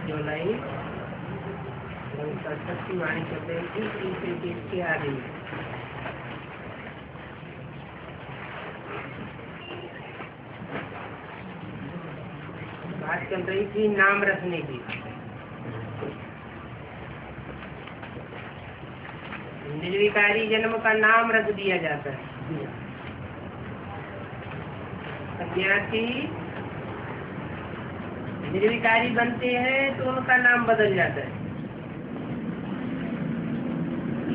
जुलाई सरस्वती वाणी चल के आ रही है। बात चल रही थी नाम रखने की। निर्विकारी जन्म का नाम रख दिया जाता है। सन्यासी निर्विकारी बनते हैं तो उनका नाम बदल जाता है।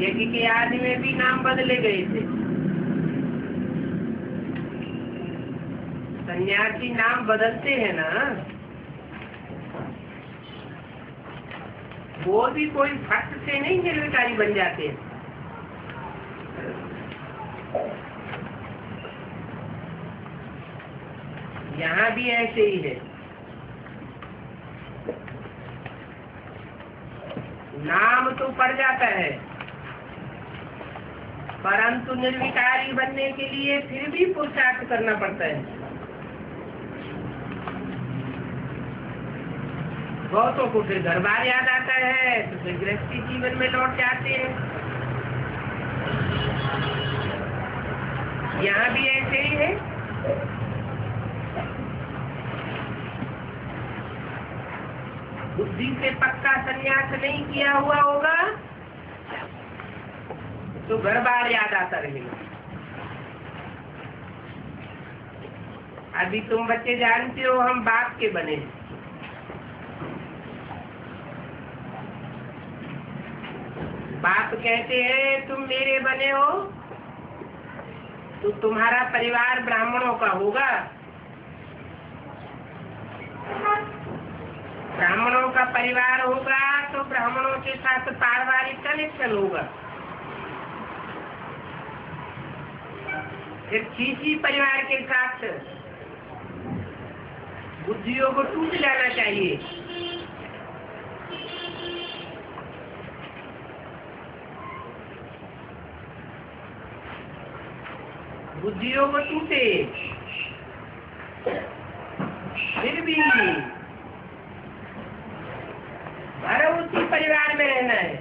यज्ञ के आदि में भी नाम बदले गए थे। सन्यासी नाम बदलते हैं ना, वो भी कोई फट से नहीं निर्विकारी बन जाते हैं। यहाँ भी ऐसे ही है। नाम तो पड़ जाता है, परंतु निर्विकारी बनने के लिए फिर भी पुरुषार्थ करना पड़ता है। बहुतों को फिर घर बार याद आता है तो फिर गृहस्थी जीवन में लौट जाते हैं। यहाँ भी ऐसे ही है। बुद्धि से पक्का संन्यास नहीं किया हुआ होगा तो घर बार याद आता रहेगा। अभी तुम बच्चे जानते हो हम बाप के बने, बाप कहते हैं तुम मेरे बने हो तो तुम्हारा परिवार ब्राह्मणों का होगा। ब्राह्मणों का परिवार होगा तो ब्राह्मणों के साथ पारिवारिक कनेक्शन होगा। फिर किसी परिवार के साथ बुद्धियों को टूट जाना चाहिए। बुद्धियों को टूटे फिर भी अरे उसी परिवार में रहना है।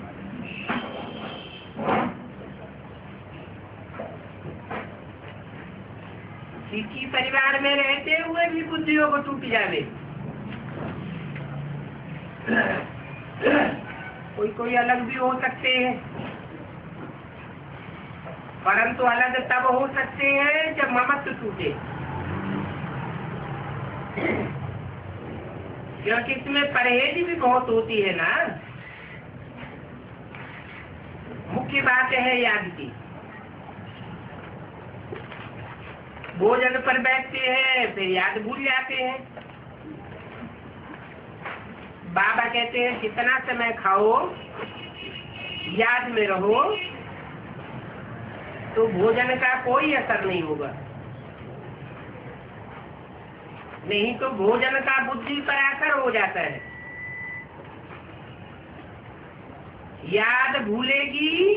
किसी परिवार में रहते हुए भी बुद्धियों को टूट जावे। कोई कोई अलग भी हो सकते हैं, परंतु अलग तब हो सकते हैं जब ममत्व टूटे। क्योंकि इसमें परहेज भी बहुत होती है ना। मुख्य बात है याद की। भोजन पर बैठते हैं फिर याद भूल जाते हैं। बाबा कहते हैं कितना समय खाओ याद में रहो तो भोजन का कोई असर नहीं होगा। नहीं तो भोजन का बुद्धि पर असर हो जाता है। याद भूलेगी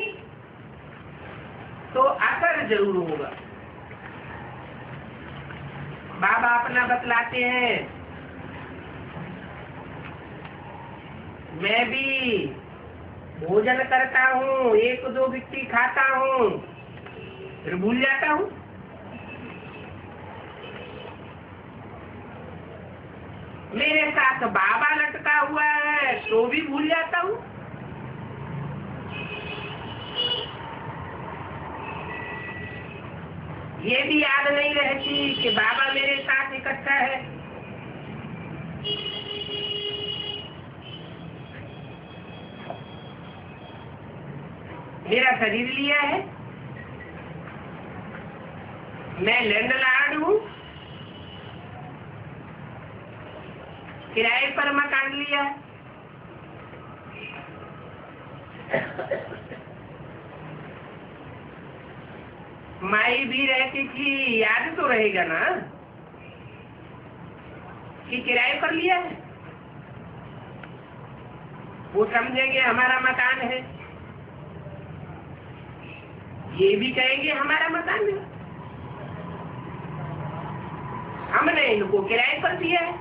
तो असर जरूर होगा। बाबा अपना बतलाते हैं, मैं भी भोजन करता हूँ, एक दो बिट्टी खाता हूँ फिर भूल जाता हूँ। मेरे साथ बाबा लटका हुआ है तो भी भूल जाता हूँ। ये भी याद नहीं रहती कि बाबा मेरे साथ इकट्ठा है। मेरा शरीर लिया है, मैं लैंडलॉर्ड हूँ, किराए पर मकान लिया। माई भी रहती थी, याद तो रहेगा ना कि किराए पर लिया है। वो समझेंगे हमारा मकान है, ये भी कहेंगे हमारा मकान है। हमने इनको किराए पर दिया है।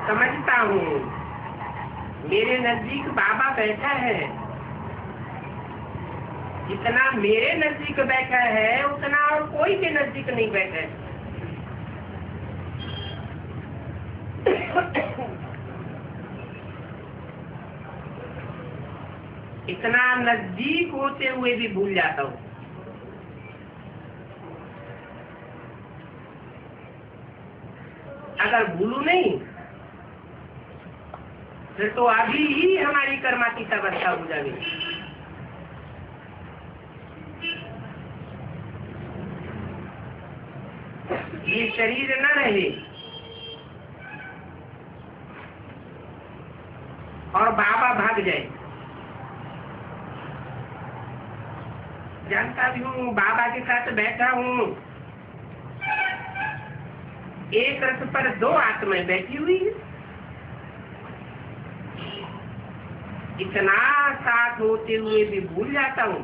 समझता हूँ मेरे नजदीक बाबा बैठा है। जितना मेरे नजदीक बैठा है उतना और कोई के नजदीक नहीं बैठा है। इतना नजदीक होते हुए भी भूल जाता हूँ। अगर भूलू नहीं फिर तो अभी ही हमारी कर्मातीत अवस्था हो जाएगी। ये शरीर न रहे और बाबा भाग जाए। जानता भी हूँ बाबा के साथ बैठा हूँ, एक रथ पर दो आत्माएं बैठी हुई है। इतना साथ होते हुए भी भूल जाता हूँ।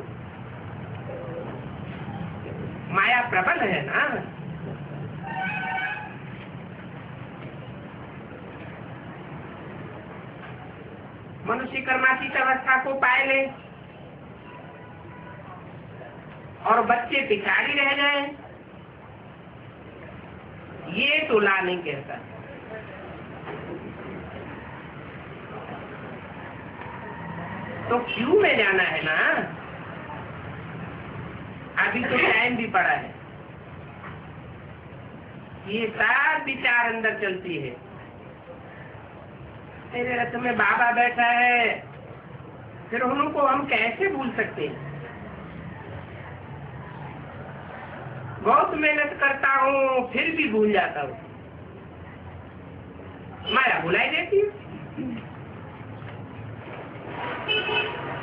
माया प्रबल है ना। मनुष्य कर्मातीत अवस्था को पाए ले और बच्चे पिछाड़ी रह जाए, ये तो ला नहीं कहता। तो क्यों में जाना है ना। अभी तो टाइम भी पड़ा है। ये सब विचार अंदर चलती है। तेरे रथ में बाबा बैठा है, फिर उनको हम कैसे भूल सकते हैं। बहुत मेहनत करता हूँ फिर भी भूल जाता हूँ। माया भुलाई देती है।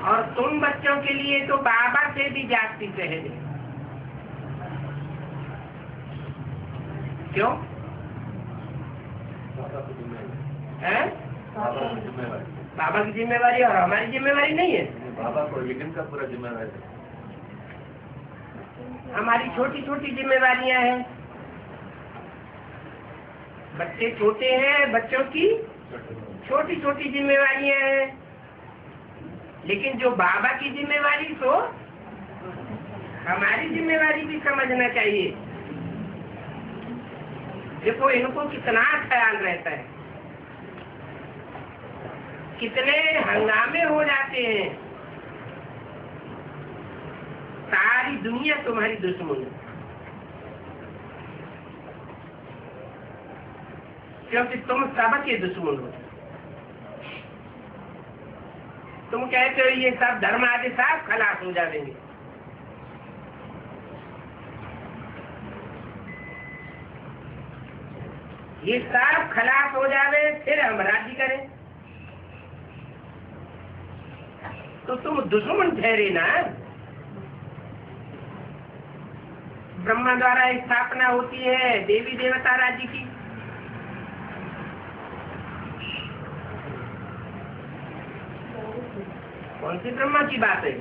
और तुम बच्चों के लिए तो बाबा से भी जाती सहज है। क्यों? है? बाबा की जिम्मेवारी और हमारी जिम्मेवारी नहीं है। बाबा को लेकिन का पूरा जिम्मेवारी है। हमारी छोटी छोटी जिम्मेवारियां हैं। बच्चे छोटे हैं, बच्चों की छोटी छोटी जिम्मेवारियां हैं। लेकिन जो बाबा की जिम्मेवारी तो हमारी जिम्मेवारी भी समझना चाहिए। देखो इनको कितना ख्याल रहता है, कितने हंगामे हो जाते हैं। सारी दुनिया तुम्हारी दुश्मन है, क्योंकि तुम सबके दुश्मन हो। तुम कहते हो ये सब धर्म आदि सब खलास हो जाएंगे। ये सब खलास हो जावे फिर हम राज्य करें, तो तुम दुश्मन ठहरे ना। ब्रह्मा द्वारा स्थापना होती है देवी देवता राज्य की। कौन सी ब्रह्मा की बात है?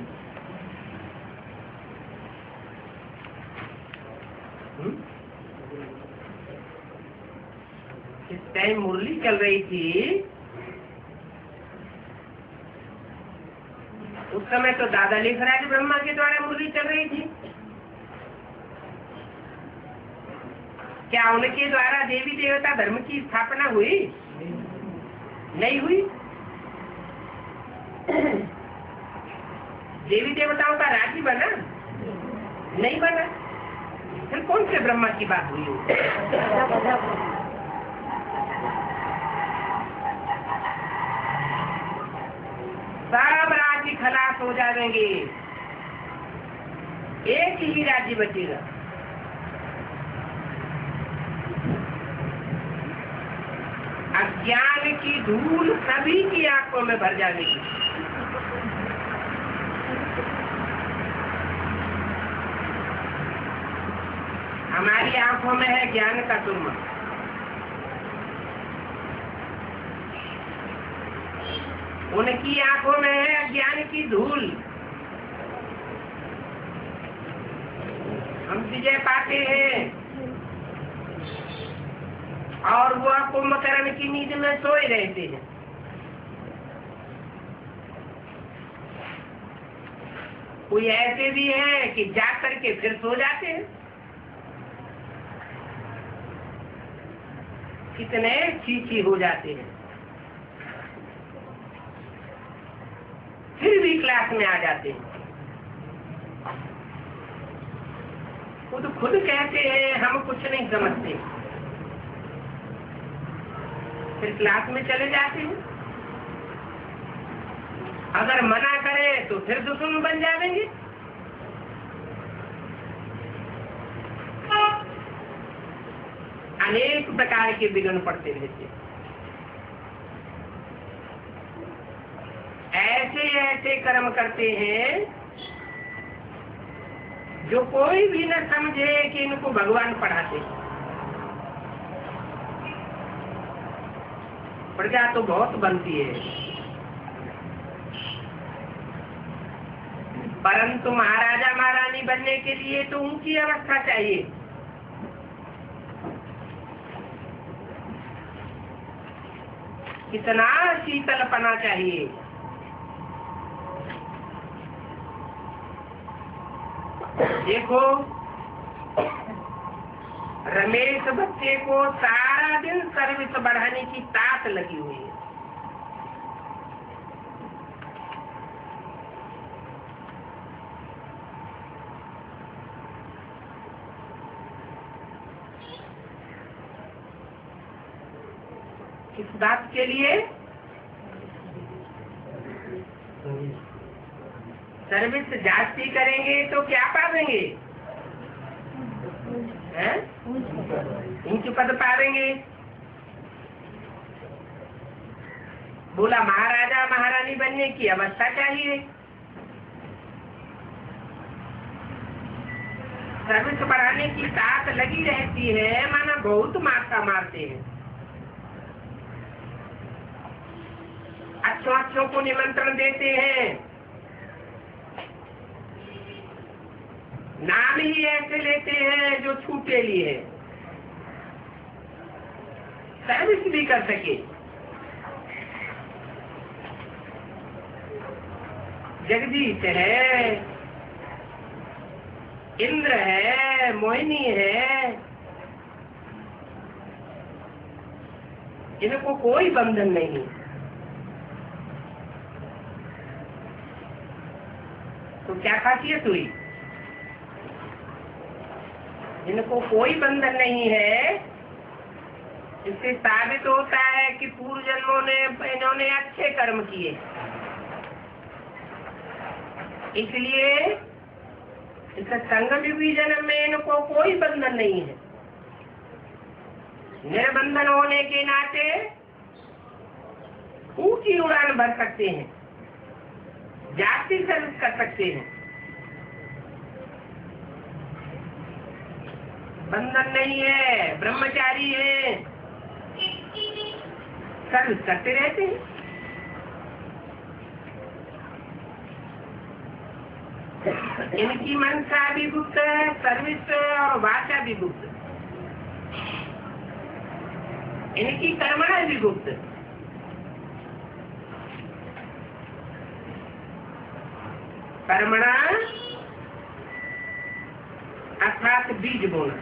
इस टाइम मुरली चल रही थी, उस समय तो दादा लेखराज ब्रह्मा के द्वारा मुरली चल रही थी। क्या उनके द्वारा देवी देवता धर्म की स्थापना हुई? नहीं हुई। देवी देवताओं का राज्य बना? नहीं बना। फिर कौन से ब्रह्मा की बात हुई? सब राज्य खलास हो जाएंगे, एक ही राज्य बचेगा। अज्ञान की धूल सभी की आंखों में भर जाएगी। हमारी आंखों में है ज्ञान का सुरमा, उनकी आंखों में है अज्ञान की धूल। हम विजय पाते हैं और वो कुंभकर्ण की नींद में सोए रहते हैं। कोई ऐसे भी है कि जाग करके फिर सो जाते हैं। कितने चीची हो जाते हैं, फिर भी क्लास में आ जाते हैं। वो तो खुद कहते हैं हम कुछ नहीं समझते, फिर क्लास में चले जाते हैं। अगर मना करे तो फिर दुश्मन बन जाएंगे। अनेक प्रकार के विघ्न पड़ते रहते। ऐसे ऐसे कर्म करते हैं जो कोई भी न समझे कि इनको भगवान पढ़ाते। प्रजा तो बहुत बनती है, परंतु महाराजा महारानी बनने के लिए तो ऊंची अवस्था चाहिए। कितना शीतलपना चाहिए। देखो रमेश बच्चे को सारा दिन सर्विस बढ़ाने की ताक लगी हुई है। किस बात के लिए? सर्विस जास्ती करेंगे तो क्या पाएंगे? हैं? ऊंच पद पावेंगे। बोला महाराजा महारानी बनने की अवस्था चाहिए, सर्विस बढ़ाने की ताक लगी रहती है, माना बहुत माथा मारते हैं। अच्छों को निमंत्रण देते हैं, नाम ही ऐसे लेते हैं जो छूटे लिए सर्विस भी कर सके। जगदीश है, इंद्र है, मोहिनी है, इनको कोई बंधन नहीं। तो क्या खासियत हुई? इनको कोई बंधन नहीं है। इससे साबित होता है कि पूर्व जन्मों ने इन्होंने अच्छे कर्म किए, इसलिए इस संगम युगी जन्म में इनको कोई बंधन नहीं है। निर्बंधन होने के नाते ऊंची उड़ान भर सकते हैं, जाति सर्विस कर सकते हैं। बंधन नहीं है, ब्रह्मचारी है, सर्विस करते रहते हैं। इनकी मनसा भी गुप्त है, सर्विस और वाचा भी गुप्त, इनकी कर्मणा भी गुप्त। कर्मणा अर्थात बीज बोना,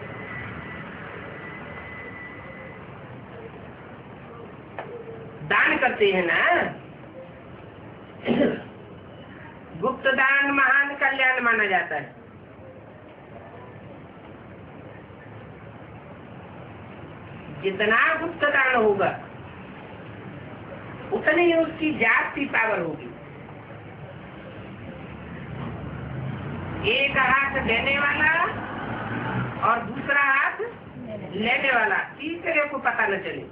दान करते हैं ना, गुप्त दान महान कल्याण माना जाता है। जितना गुप्त दान होगा उतनी ही उसकी जाति पावर होगी। एक हाथ देने वाला और दूसरा हाथ लेने वाला, तीसरे को पता न चले।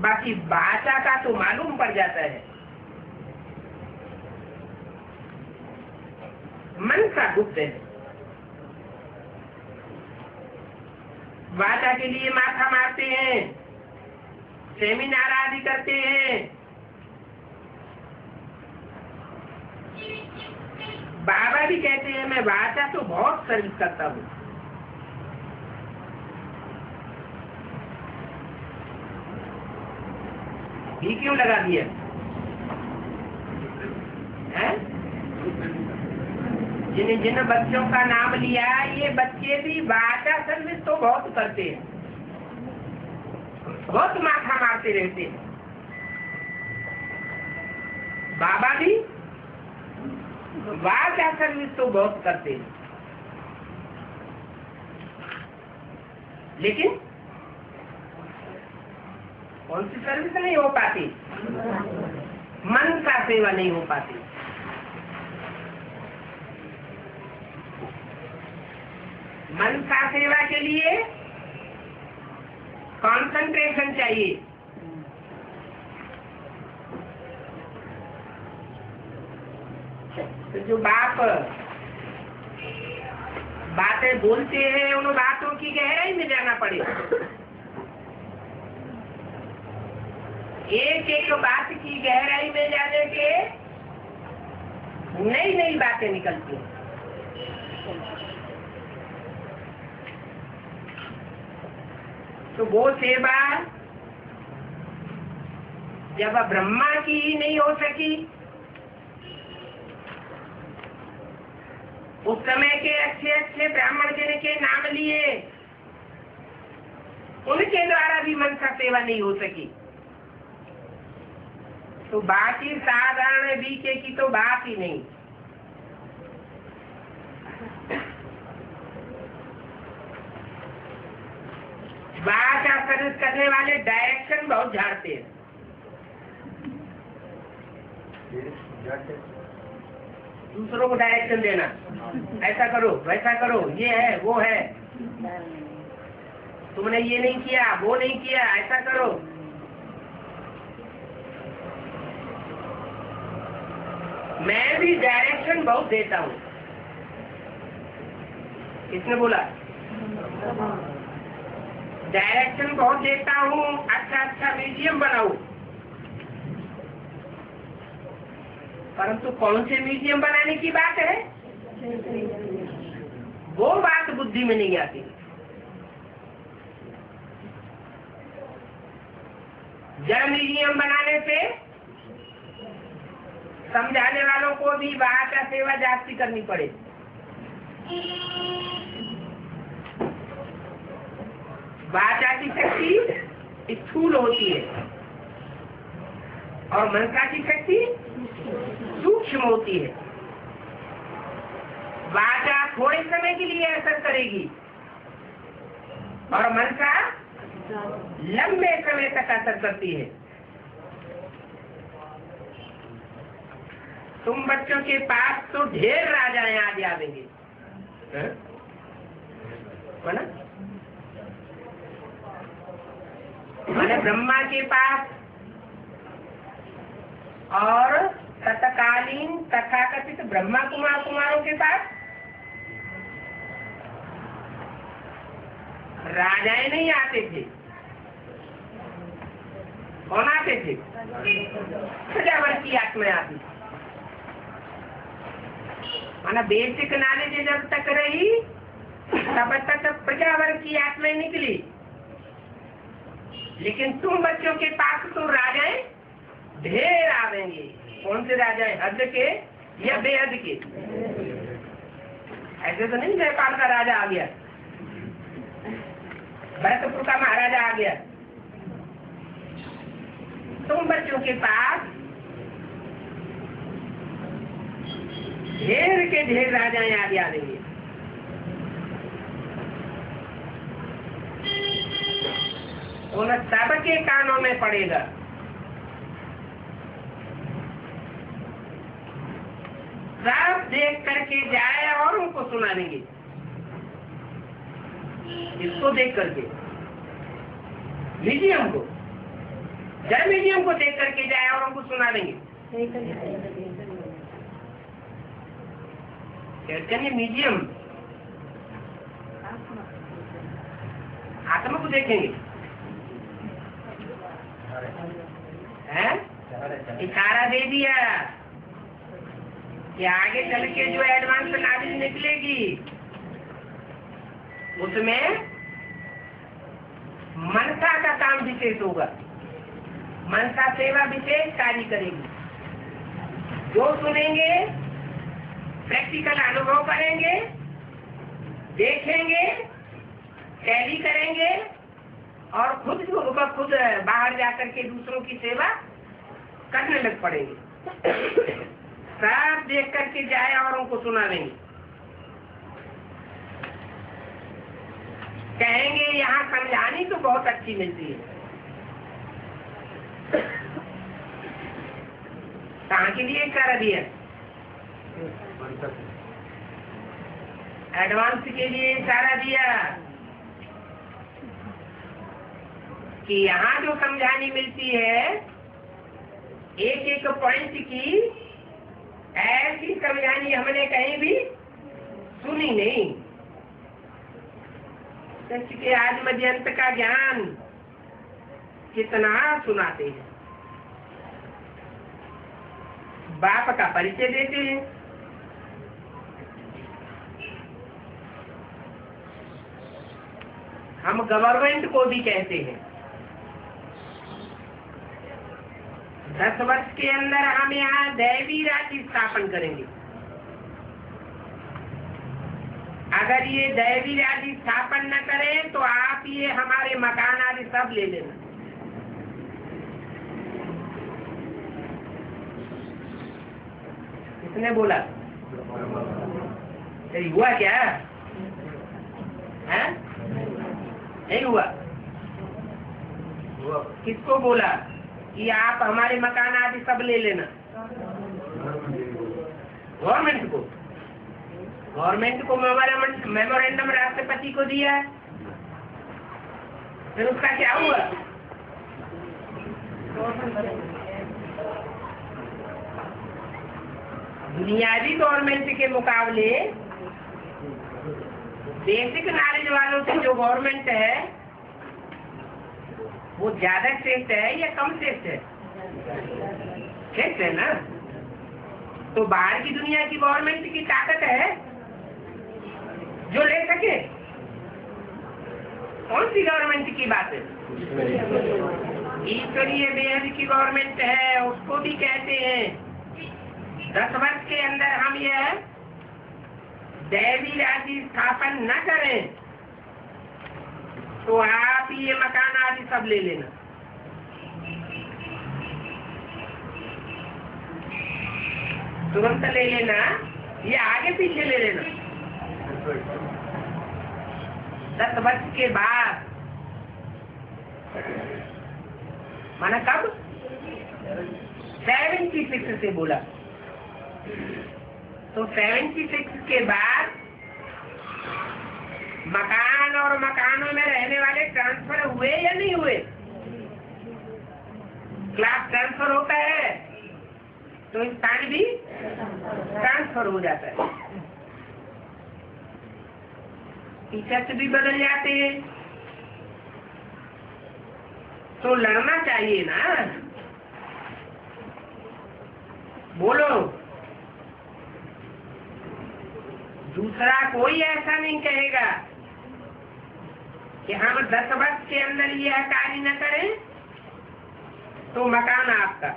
बाकी भाषा का तो मालूम पड़ जाता है। मन का गुप्त है। वाचा के लिए माथा मारते हैं, सेमिनार आदि करते हैं। बाबा भी कहते हैं मैं वाचा तो बहुत सर्विस करता हूँ। ये क्यों लगा दिया है? जिन बच्चों का नाम लिया, ये बच्चे भी वाचा सर्विस तो बहुत करते हैं, बहुत माथा मारते रहते हैं। बाबा भी वाचा सर्विस तो बहुत करते हैं, लेकिन कौन सी सर्विस नहीं हो पाती? मन का सेवा नहीं हो पाती। मन का सेवा के लिए कंसंट्रेशन चाहिए। तो जो बाप बातें बोलते हैं, उन बातों की गहराई में जाना पड़ेगा। एक एक बात की गहराई में जाने के नई नई बातें निकलती हैं। तो वो सेवा जब ब्रह्मा की ही नहीं हो सकी, उस समय के अच्छे अच्छे ब्राह्मण जिनके नाम लिए, उनके द्वारा भी मनसा सेवा नहीं हो सकी, तो बाकी साधारण बीके की तो बात ही नहीं। वाचा सर्विस करने वाले डायरेक्शन बहुत झाड़ते हैं। दूसरों को डायरेक्शन देना, ऐसा करो वैसा करो, ये है वो है, तुमने ये नहीं किया वो नहीं किया, ऐसा करो। मैं भी डायरेक्शन बहुत देता हूँ। किसने बोला? डायरेक्शन बहुत देता हूँ, अच्छा म्यूजियम बनाओ, परंतु कौन से म्यूजियम बनाने की बात है, वो बात बुद्धि में नहीं आती। जड़ म्यूजियम बनाने से समझाने वालों को भी वाचा सेवा जास्ती करनी पड़े। वाचा की शक्ति स्थूल होती है और मनसा की शक्ति सूक्ष्म होती है। वाचा थोड़े समय के लिए असर करेगी और मनसा लंबे समय तक असर करती है। तुम बच्चों के पास तो ढेर राजाएं आज आवेंगे, मैंने ब्रह्मा के पास और तत्कालीन तथाकथित ब्रह्मा कुमारों के पास राजाएं नहीं आते थे। कौन आते थे? प्रजावर्ती आत्माएं आती थी। माना बेसिक नॉलेज जब तक रही तब तक प्रजावर्ग की आत्माएं निकली, लेकिन तुम बच्चों के पास तो राजाएं ढेर आवेंगे। कौन से राजाएं? हद के या बेहद के? ऐसे तो नहीं नेपाल का राजा आ गया, भरतपुर का महाराजा आ गया। तुम बच्चों के पास ढेर के ढेर राजाएं आगे आ देंगे। उन सबके कानों में पड़ेगा। सब देख करके जाए और उनको सुना देंगे। इसको देख करके म्यूजियम को, जड़ म्यूजियम को देख करके जाए और उनको सुना देंगे। चैतन्य म्यूजियम आत्मा को देखेंगे, हैं? इशारा दे दिया कि आगे चल के जो एडवांस नॉलेज निकलेगी उसमें मनसा का काम विशेष होगा। मनसा सेवा विशेष कार्य करेगी। जो सुनेंगे प्रैक्टिकल अनुभव करेंगे, देखेंगे, टैली करेंगे और खुद खुद बाहर जाकर के दूसरों की सेवा करने लग पड़ेंगे। सब देख करके जाए और उनको सुना देंगे। कहेंगे यहाँ समझानी तो बहुत अच्छी मिलती है। कहाँ के लिए कर दिया? एडवांस के लिए इशारा दिया कि यहाँ जो समझानी मिलती है एक एक पॉइंट की, ऐसी समझानी हमने कहीं भी सुनी नहीं। सच के आज मध्यंत का ज्ञान कितना सुनाते हैं, बाप का परिचय देते हैं, हम गवर्नमेंट को भी कहते हैं 10 वर्ष के अंदर हम यहाँ दैवी राज्य स्थापन करेंगे। अगर ये दैवी राज्य स्थापन न करें तो आप ये हमारे मकान आदि सब ले लेना। किसने बोला? तेरी हुआ क्या है? नहीं हुआ। किसको बोला कि आप हमारे मकान आदि सब ले लेना? गवर्नमेंट को मेमोरेंडम राष्ट्रपति को दिया, फिर उसका क्या हुआ? बुनियादी गवर्नमेंट के मुकाबले बेसिक नॉलेज वालों से जो गवर्नमेंट है वो ज्यादा श्रेष्ठ है या कम श्रेष्ठ है? श्रेष्ठ है ना। तो बाहर की दुनिया की गवर्नमेंट की ताकत है जो ले सके। कौन सी गवर्नमेंट की बात है? ईश्वरीय बेहद की गवर्नमेंट है, उसको भी कहते हैं 10 वर्ष के अंदर हम यह दैवी राज्य स्थापन न करें तो आप ये मकान आदि सब ले लेना। तुरंत ले लेना या आगे पीछे ले लेना। 10 वर्ष के बाद, माना कब? 76 से बोला। तो 76 के बाद मकान और मकानों में रहने वाले ट्रांसफर हुए या नहीं हुए? क्लास ट्रांसफर होता है तो स्थान भी ट्रांसफर हो जाता है, टीचर्स भी बदल जाते हैं। तो लड़ना चाहिए ना, बोलो। दूसरा कोई ऐसा नहीं कहेगा कि हम 10 वर्ष के अंदर यह कार्य न करें तो मकान आपका।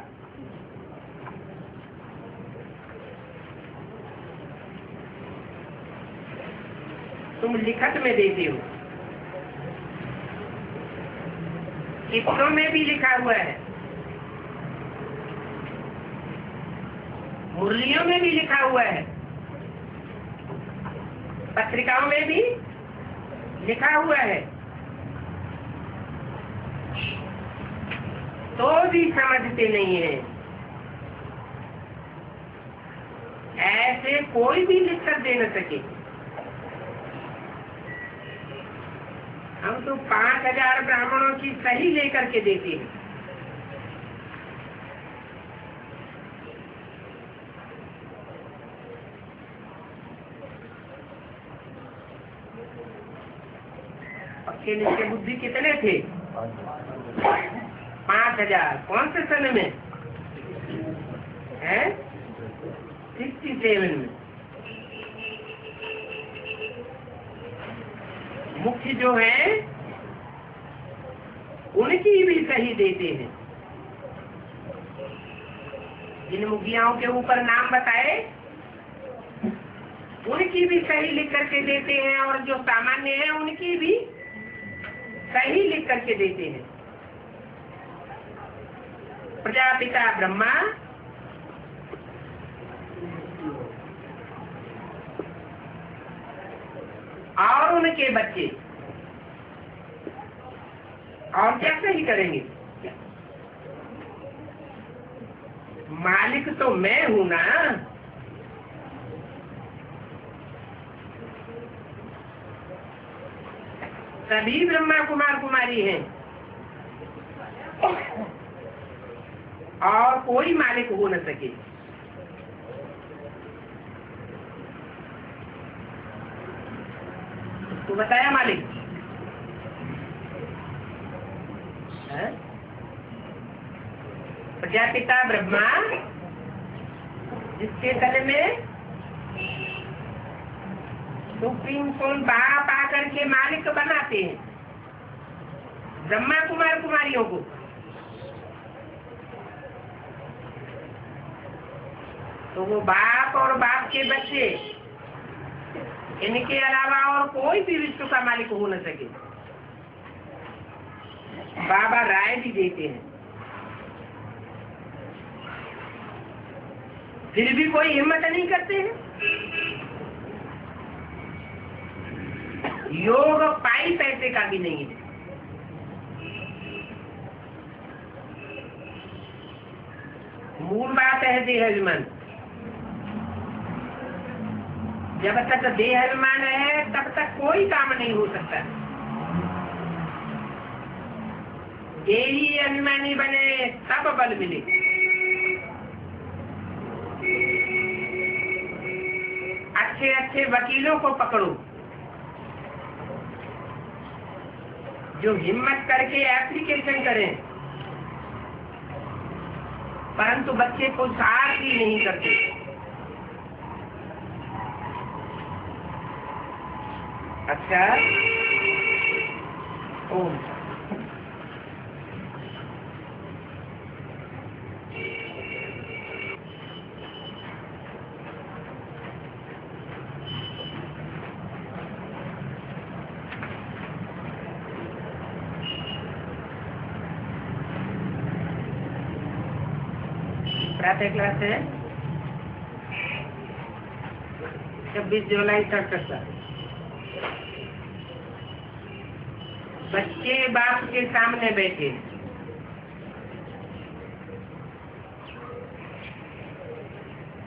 तुम लिखत में देते हो, चित्रों में भी लिखा हुआ है, मुरलियों में भी लिखा हुआ है, पत्रिकाओं में भी लिखा हुआ है, तो भी समझते नहीं है। ऐसे कोई भी लिखकर दे न सके। हम तो 5000 ब्राह्मणों की सही लेकर के देते हैं। पक्के निश्चय बुद्धि कितने थे? 5000। कौन से सन में है? 67 में। मुख्य जो है उनकी भी सही देते हैं। जिन मुखियाओं के ऊपर नाम बताए उनकी भी सही लिख करके देते हैं, और जो सामान्य है उनकी भी सही लिख करके देते हैं। प्रजापिता ब्रह्मा, और उनके बच्चे, और क्या सही करेंगे? मालिक तो मैं हूं ना। सभी ब्रह्मा कुमार कुमारी हैं और कोई मालिक हो न सके। तो बताया मालिक है? प्रजापिता ब्रह्मा, जिसके तले में सुप्रीम सोल बाप आकर के मालिक बनाते हैं ब्रह्मा कुमार कुमारियों को। तो वो बाप और बाप के बच्चे, इनके अलावा और कोई भी विश्व का मालिक हो न सके। बाबा राय भी देते हैं, फिर भी कोई हिम्मत नहीं करते हैं। योग पाई पैसे का भी नहीं है। मूल बात है देहजमन, जब तक देह अभिमान है तब तक कोई काम नहीं हो सकता। देही अभिमानी बने तब बल मिले। अच्छे अच्छे वकीलों को पकड़ो जो हिम्मत करके एप्लीकेशन करें, परंतु बच्चे पुरुषार्थ ही नहीं करते। अच्छा, ओम प्रातः क्लास है 26 जुलाई 67। बच्चे बाप के सामने बैठे,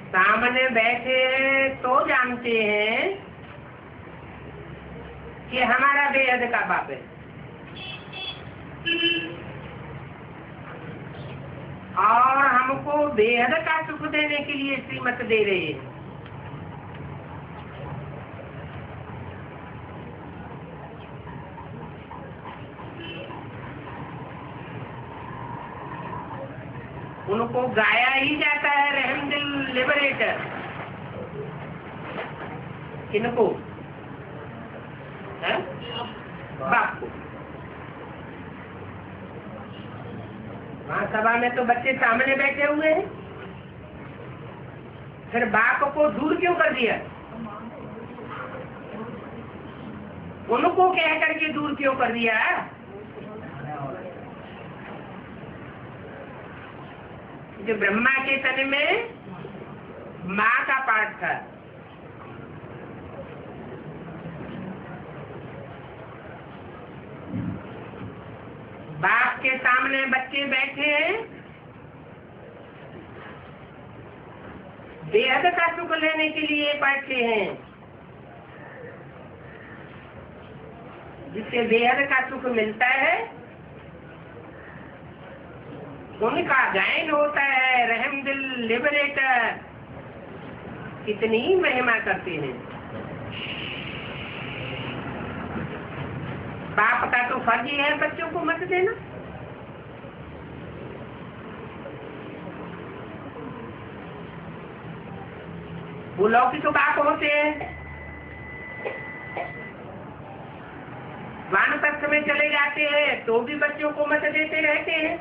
सामने बैठे तो जानते हैं कि हमारा बेहद का बाप है, और हमको बेहद का सुख देने के लिए श्रीमत दे रहे हैं। उनको गाया ही जाता है रहम दिल लिबरेटर। किनको? बाप को। वहाँ सभा में तो बच्चे सामने बैठे हुए हैं, फिर बाप को दूर क्यों कर दिया? उनको कह करके दूर क्यों कर दिया? जो ब्रह्मा के तन में माँ का पाठ था, बाप के सामने बच्चे बैठे हैं, बेहद का सुख लेने के लिए बैठे हैं, जिससे बेहद का सुख मिलता है उनका गायन होता है रहम दिल लिबरेटर। कितनी महिमा करते हैं। बाप का तो फर्ज ही है बच्चों को मत देना। वो लौकिक तो बाप होते हैं, वानप्रस्थ में चले जाते हैं तो भी बच्चों को मत देते रहते हैं।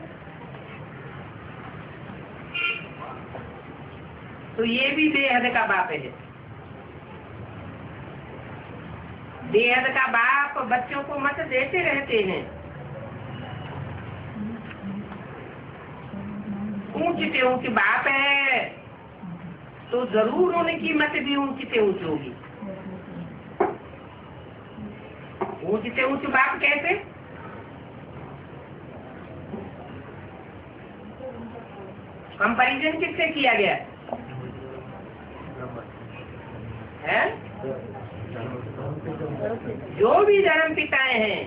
तो ये भी बेहद का बाप है। बेहद का बाप बच्चों को मत देते रहते हैं। ऊंचते ऊंच बाप है तो जरूर उनकी मत भी ऊंचते ऊंच होगी। ऊंचते ऊंच बाप कैसे? कंपैरिजन किससे किया गया है? जो भी धर्म पिताएं हैं,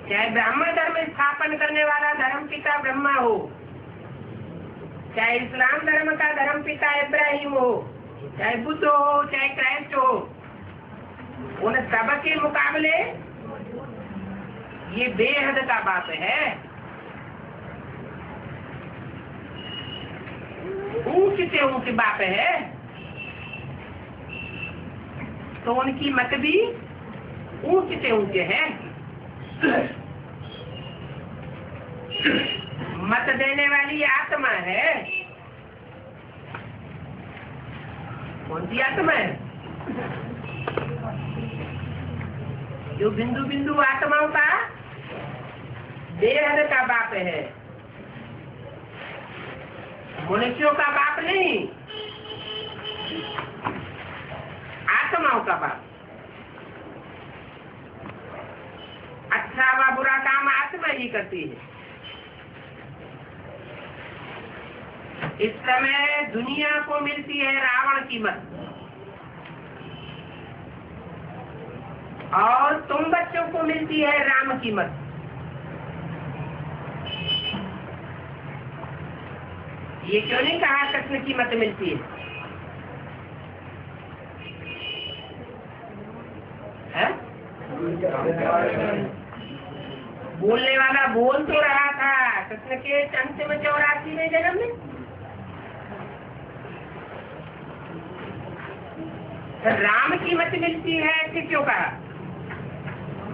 चाहे ब्राह्मण धर्म स्थापन करने वाला धर्म पिता ब्रह्मा हो, चाहे इस्लाम धर्म का धर्म पिता इब्राहिम हो, चाहे बुद्ध हो, चाहे क्राइस्ट हो, उन सब के मुकाबले ये बेहद का बाप है। ऊंच से ऊंच बाप है तो उनकी मत भी ऊंच से ऊंच है। मत देने वाली आत्मा है। कौन सी आत्मा है? जो बिंदु बिंदु आत्माओं का बेहद का बाप है, मनुष्यों का बाप नहीं, आत्माओं का बाप। अच्छा व बुरा काम आत्मा ही करती है। इस समय दुनिया को मिलती है रावण की मत। और तुम बच्चों को मिलती है राम की मत। ये क्यों नहीं कहा कृष्ण की मत मिलती है? बोलने वाला बोल तो रहा था कृष्ण के अंतिम 84वें जन्म में। राम की मत मिलती है ऐसे क्यों कहा?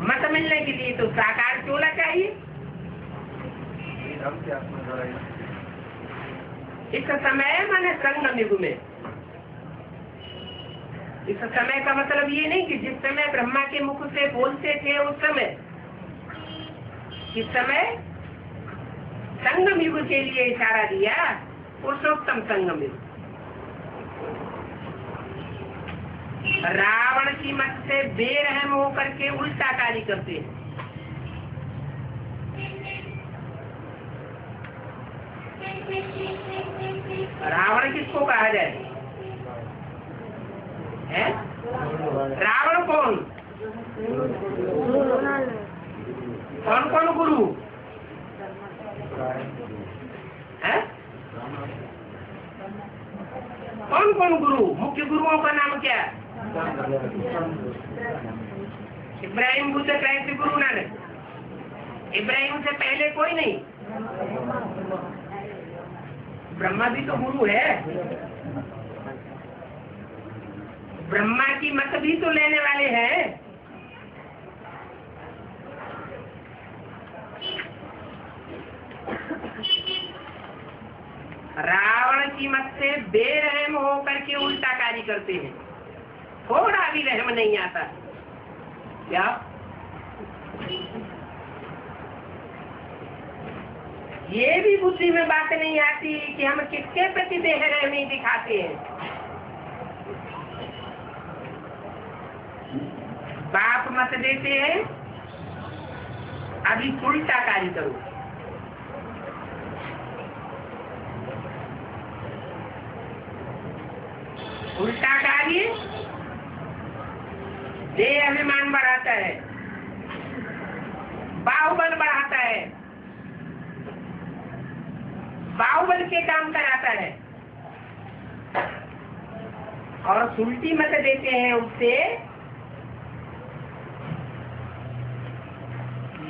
मत मिलने के लिए तो साकार चोला चाहिए। इस समय माने संगम युग में, इस समय का मतलब ये नहीं कि जिस समय ब्रह्मा के मुख से बोलते थे उस समय, इस समय संगम युग के लिए इशारा दिया, पुरुषोत्तम संगम युग। रावण की मत से बेरहम होकर के उल्टा कार्य करते हैं। रावण किसको कहा जाए? है? रावण कौन? कौन कौन गुरु है? कौन कौन गुरु? मुख्य गुरुओं का नाम क्या है? इब्राहिम, बुद्ध, क्राइस्ट, गुरु नानक। इब्राहिम से पहले कोई नहीं। ब्रह्मा भी तो गुरु है। ब्रह्मा की मत भी तो लेने वाले हैं। रावण की मत से बेरहम होकर के उल्टा कार्य करते हैं। थोड़ा भी रहम नहीं आता क्या? ये भी बुद्धि में बात नहीं आती कि हम किसके प्रति बेरहमी दिखाते हैं। बाप मत देते हैं अभी उल्टा कार्य करो। उल्टा कार्य देह अभिमान बढ़ाता है, बाहुबल बढ़ाता है, बाहुबल के काम कराता है। और उल्टी मत देते हैं उससे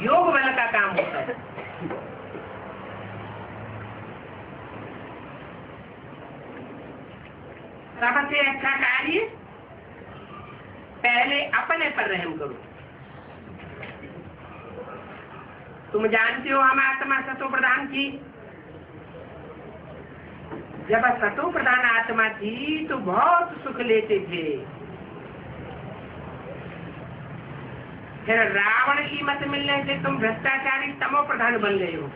योग बल का काम होता है। सबसे अच्छा कार्य पहले अपने पर रहम करो। तुम जानते हो हम आत्मा सतो प्रधान थी। जब सतो प्रधान आत्मा थी तो बहुत सुख लेते थे। फिर रावण की मत मिलने से तुम भ्रष्टाचारी तमो प्रधान बन गए हो।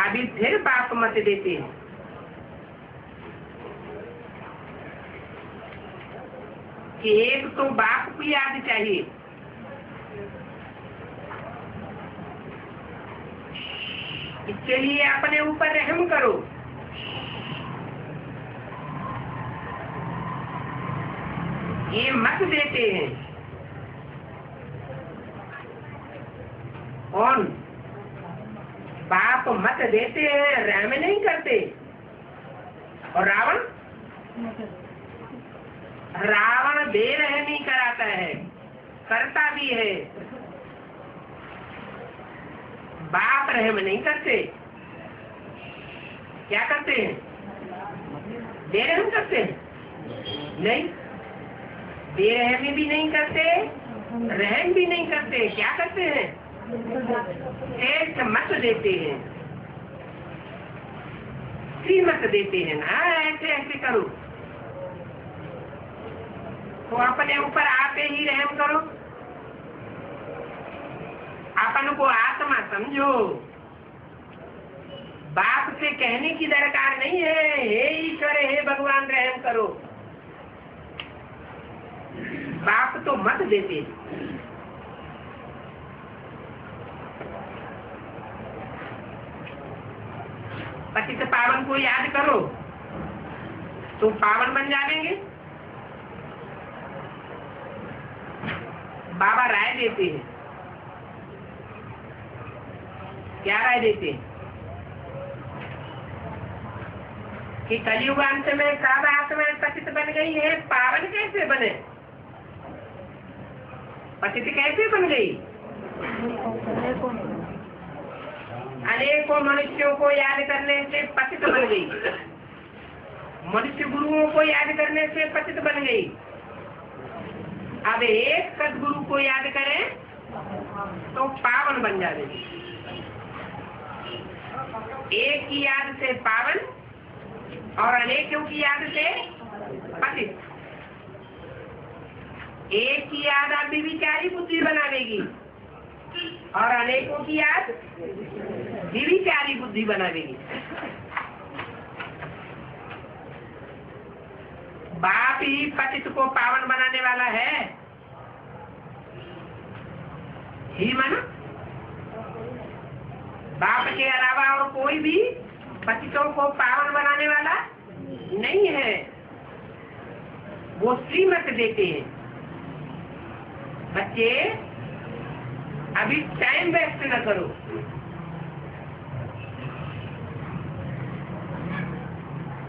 अभी फिर बाप मत देते हैं कि एक तो बाप की याद चाहिए, इसके लिए अपने ऊपर रहम करो। ये मत देते हैं कौन? बाप मत देते हैं, रहम नहीं करते। और रावण बेरहमी कराता है, करता भी है। बाप रहम नहीं करते। क्या करते हैं? बेरहम करते हैं? नहीं, बेरहमी भी नहीं करते, रहम भी नहीं करते। क्या करते हैं? मत देते हैं, मत देते हैं ना, ऐसे ऐसे करो। तो अपने ऊपर आते ही रहम करो। अपन को आत्मा समझो। बाप से कहने की दरकार नहीं है, हे ईश्वर, हे भगवान रहम करो। बाप तो मत देते। पतित पावन को याद करो तो पावन बन जाएंगे। बाबा राय देते हैं। क्या राय देते हैं कि कलयुग अंत में सब आत्माएं पतित बन गई है, पावन कैसे बने? पतित कैसे बन गई? अनेकों मनुष्यों को याद करने से पतित बन गई, मनुष्य गुरुओं को याद करने से पतित बन गई। अब एक सदगुरु को याद करें तो पावन बन जाएगी। एक की याद से पावन और अनेकों की याद से पतित। एक की याद आप विचारी बुद्धि बनावेगी और अनेकों की याद विचारी बुद्धि बनावेगी। बाप ही पतित को पावन बनाने वाला है ही माना। बाप के अलावा और कोई भी पतितों को पावन बनाने वाला नहीं है। वो श्रीमत देते हैं। बच्चे अभी टाइम वेस्ट न करो।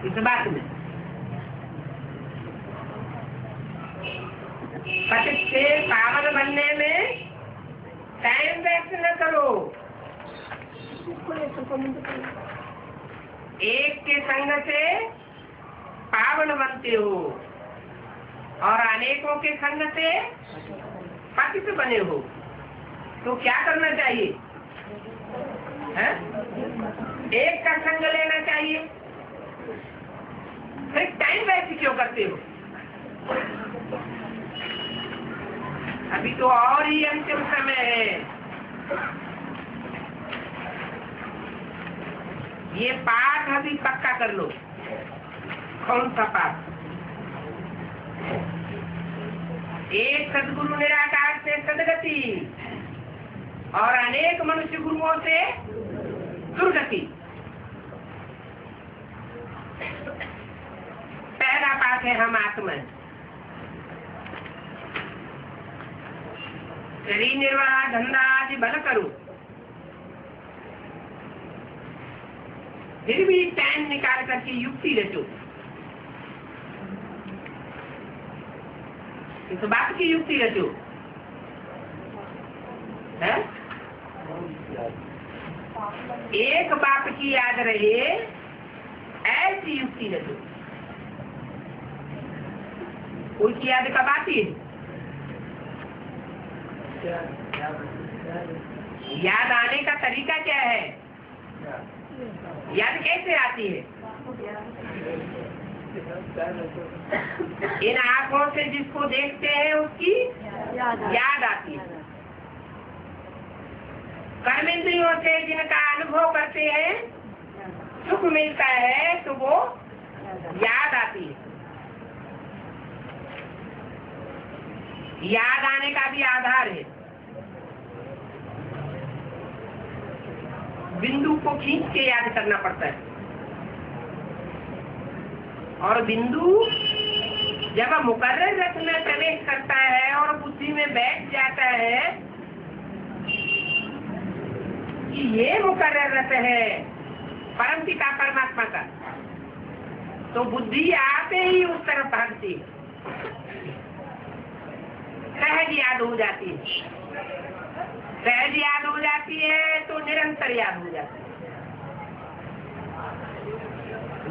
इस बात में पतित से पावन बनने में टाइम वेस्ट न करो। एक के संग से पावन बनते हो और अनेकों के संग से पतित बने हो। तो क्या करना चाहिए? है? एक का संग लेना चाहिए। फिर टाइम वेस्ट क्यों करते हो? अभी तो और ही अंतिम समय है। ये पाठ अभी पक्का कर लो। कौन सा पाठ? एक सदगुरु निराकार से सदगति और अनेक मनुष्य गुरुओं से दुर्गति। पहला पाठ है हम आत्मा। शरीर निर्वाह धंधा आदि भल करो। फिर भी टाइम निकाल करके युक्ति रचो। इस बात की युक्ति रचो है? एक बाप की याद रहे ऐसी युक्ति रचो। कोई की याद कब आती है? याद आने का तरीका क्या है? याद कैसे आती है? इन आंखों से जिसको देखते हैं उसकी याद आती है। कर्मेंद्रियों से जिनका अनुभव करते हैं सुख मिलता है तो वो याद आती है। याद आने का भी आधार है। बिंदु को खींच के याद करना पड़ता है और बिंदु जब मुकर्रर रस में प्रवेश करता है और बुद्धि में बैठ जाता है कि ये मुकर्रर रस है परम पिता परमात्मा का, तो बुद्धि आते ही उस तरफ भागती है, सहज याद हो जाती है। सहज याद हो जाती है तो निरंतर याद हो जाती है।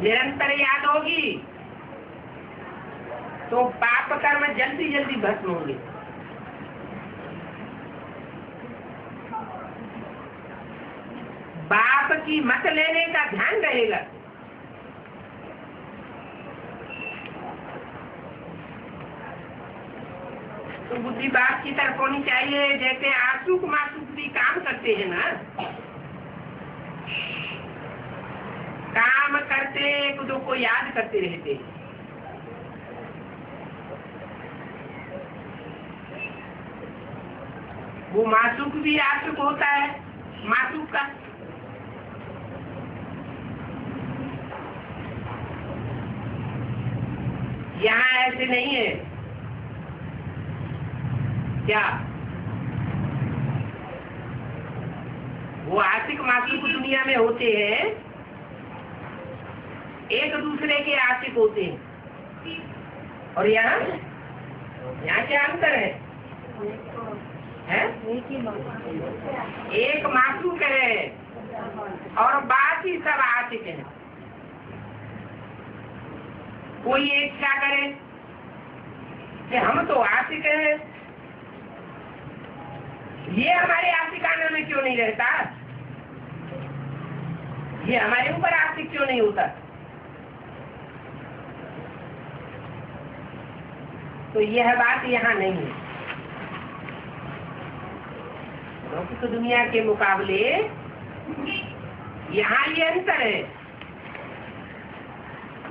निरंतर याद होगी तो पाप कर्म जल्दी जल्दी भस्म होंगे। बाप की मत लेने का ध्यान रहेगा। तो बुद्धि बाप की तरफ होनी चाहिए। जैसे आंसू मासूक भी काम करते हैं ना, काम करते एक दो को याद करते रहते हैं। वो मासूक भी आंसू होता है मासूक का। यहाँ ऐसे नहीं है क्या? वो आशिक मासूक दुनिया में होते हैं, एक दूसरे के आशिक होते हैं। और यहाँ क्या अंतर है? एक मासूक है और बाकी सब आशिक है। कोई एक क्या करे कि हम तो आशिक हैं, ये हमारे आशिकाना में क्यों नहीं रहता? ये हमारे ऊपर आशिक क्यों नहीं होता? तो यह बात यहाँ नहीं है। लौकिक दुनिया के मुकाबले यहाँ ये अंतर है,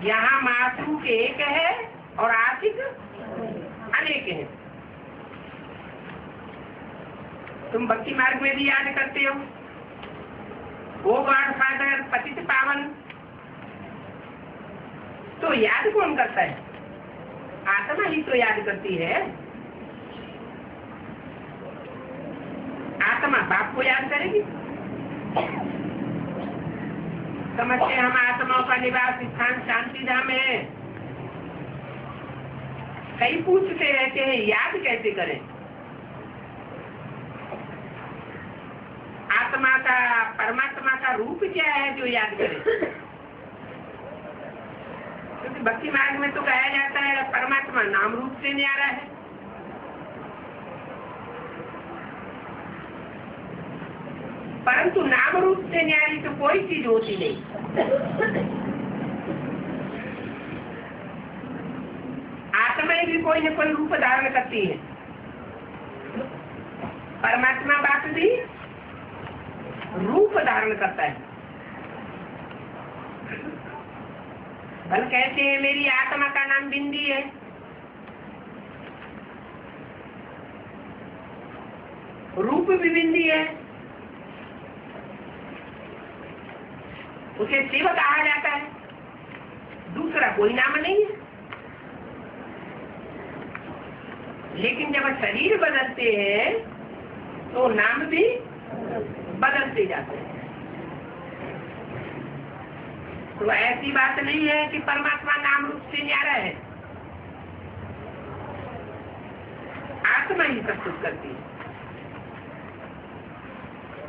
यहाँ मासूक एक है और आशिक अनेक है। तुम भक्ति मार्ग में भी याद करते हो, वो गॉड फादर पतित पावन, तो याद कौन करता है? आत्मा ही तो याद करती है। आत्मा बाप को याद करेगी? समझते हम आत्माओं का निवास स्थान शांति धाम है। कई पूछते रहते हैं याद कैसे करें? आत्मा का, परमात्मा का रूप क्या है जो याद करें? क्योंकि भक्ति मार्ग में तो कहा जाता है परमात्मा नाम रूप से न्यारा है। परंतु नाम रूप से न्यारी तो कोई चीज होती नहीं। आत्मा भी कोई न कोई रूप धारण करती है। परमात्मा बात भी रूप धारण करता है। बल कहते हैं मेरी आत्मा का नाम बिंदी है। रूप भी बिंदी है, उसे शिव कहा जाता है, दूसरा कोई नाम नहीं है। लेकिन जब शरीर बदलते हैं तो नाम भी बदलते जाते हैं। तो ऐसी बात नहीं है कि परमात्मा नाम रूप से न्यारा है, आत्मा ही सब कुछ करती है।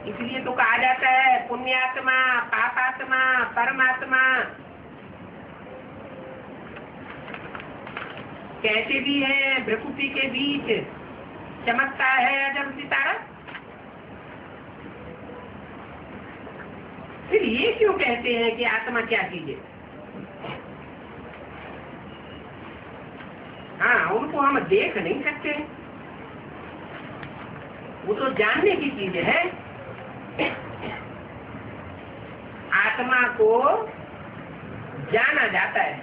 इसलिए तो कहा जाता है पुण्यात्मा, पापात्मा, परमात्मा। कहते भी है प्रकृति के बीच चमकता है अजब सितारा। फिर ये क्यों कहते हैं कि आत्मा क्या चीज है? हाँ, उनको हम देख नहीं सकते, वो तो जानने की चीज है। आत्मा को जाना जाता है,